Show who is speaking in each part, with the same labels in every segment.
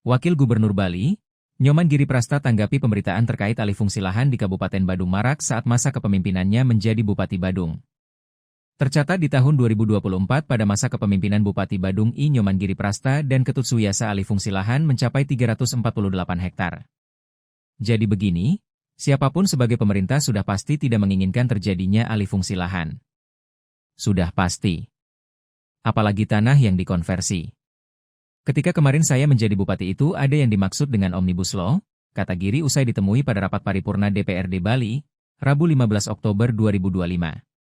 Speaker 1: Wakil Gubernur Bali, Nyoman Giriprasta tanggapi pemberitaan terkait alih fungsi lahan di Kabupaten Badung marak saat masa kepemimpinannya menjadi Bupati Badung. Tercatat di tahun 2024 pada masa kepemimpinan Bupati Badung I Nyoman Giriprasta dan Ketut Suyasa alih fungsi lahan mencapai 348 hektar. Jadi begini, siapapun sebagai pemerintah sudah pasti tidak menginginkan terjadinya alih fungsi lahan. Sudah pasti. Apalagi tanah yang dikonversi. Ketika kemarin saya menjadi bupati itu ada yang dimaksud dengan Omnibus Law, kata Giri usai ditemui pada rapat paripurna DPRD Bali, Rabu 15 Oktober 2025.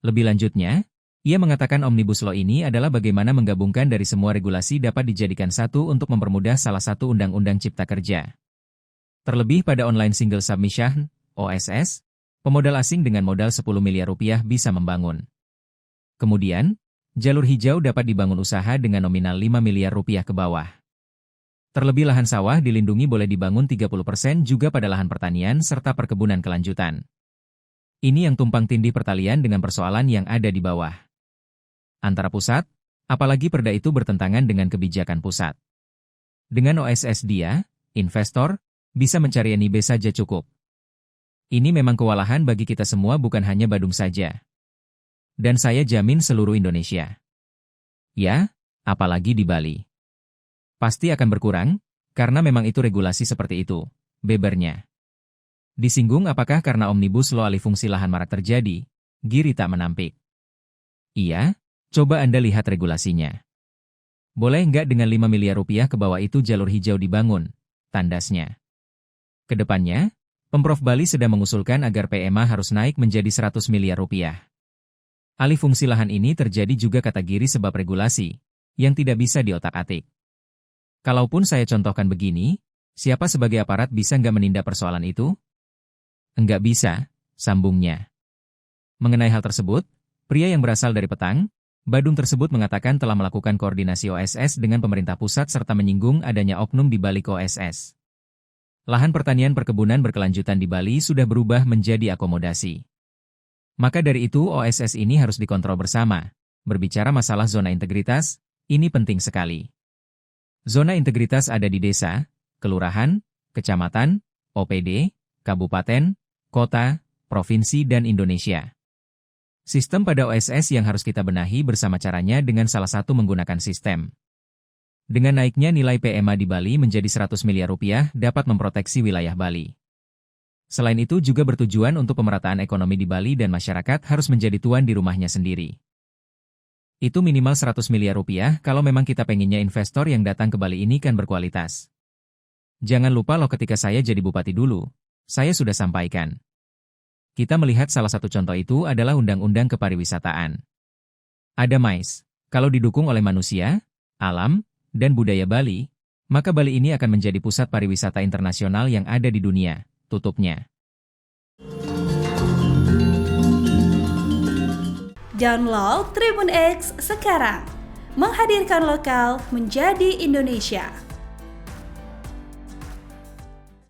Speaker 1: Lebih lanjutnya, ia mengatakan Omnibus Law ini adalah bagaimana menggabungkan dari semua regulasi dapat dijadikan satu untuk mempermudah salah satu undang-undang cipta kerja. Terlebih pada online single submission, OSS, pemodal asing dengan modal 10 miliar rupiah bisa membangun. Kemudian, jalur hijau dapat dibangun usaha dengan nominal 5 miliar rupiah ke bawah. Terlebih lahan sawah dilindungi boleh dibangun 30% juga pada lahan pertanian serta perkebunan kelanjutan. Ini yang tumpang tindih pertalian dengan persoalan yang ada di bawah. Antara pusat, apalagi perda itu bertentangan dengan kebijakan pusat. Dengan OSS dia, investor, bisa mencari NIB saja cukup. Ini memang kewalahan bagi kita semua bukan hanya Badung saja. Dan saya jamin seluruh Indonesia. Ya, apalagi di Bali. Pasti akan berkurang, karena memang itu regulasi seperti itu, bebernya. Disinggung apakah karena Omnibus Law alih fungsi lahan marak terjadi, Giri tak menampik. Iya, coba Anda lihat regulasinya. Boleh nggak dengan 5 miliar rupiah ke bawah itu jalur hijau dibangun, tandasnya. Kedepannya, Pemprov Bali sedang mengusulkan agar PMA harus naik menjadi 100 miliar rupiah. Alih fungsi lahan ini terjadi juga kata Giri sebab regulasi, yang tidak bisa diotak-atik. Kalaupun saya contohkan begini, siapa sebagai aparat bisa nggak menindak persoalan itu? Enggak bisa, sambungnya. Mengenai hal tersebut, pria yang berasal dari Petang, Badung tersebut mengatakan telah melakukan koordinasi OSS dengan pemerintah pusat serta menyinggung adanya oknum di balik OSS. Lahan pertanian perkebunan berkelanjutan di Bali sudah berubah menjadi akomodasi. Maka dari itu OSS ini harus dikontrol bersama. Berbicara masalah zona integritas, ini penting sekali. Zona integritas ada di desa, kelurahan, kecamatan, OPD, kabupaten, kota, provinsi dan Indonesia. Sistem pada OSS yang harus kita benahi bersama caranya dengan salah satu menggunakan sistem. Dengan naiknya nilai PMA di Bali menjadi 100 miliar rupiah dapat memproteksi wilayah Bali. Selain itu juga bertujuan untuk pemerataan ekonomi di Bali dan masyarakat harus menjadi tuan di rumahnya sendiri. Itu minimal 100 miliar rupiah kalau memang kita pengennya investor yang datang ke Bali ini kan berkualitas. Jangan lupa loh ketika saya jadi bupati dulu, saya sudah sampaikan. Kita melihat salah satu contoh itu adalah Undang-Undang Kepariwisataan. Ada MICE, kalau didukung oleh manusia, alam, dan budaya Bali, maka Bali ini akan menjadi pusat pariwisata internasional yang ada di dunia. Tutupnya.
Speaker 2: Download Tribun X sekarang, menghadirkan lokal menjadi Indonesia.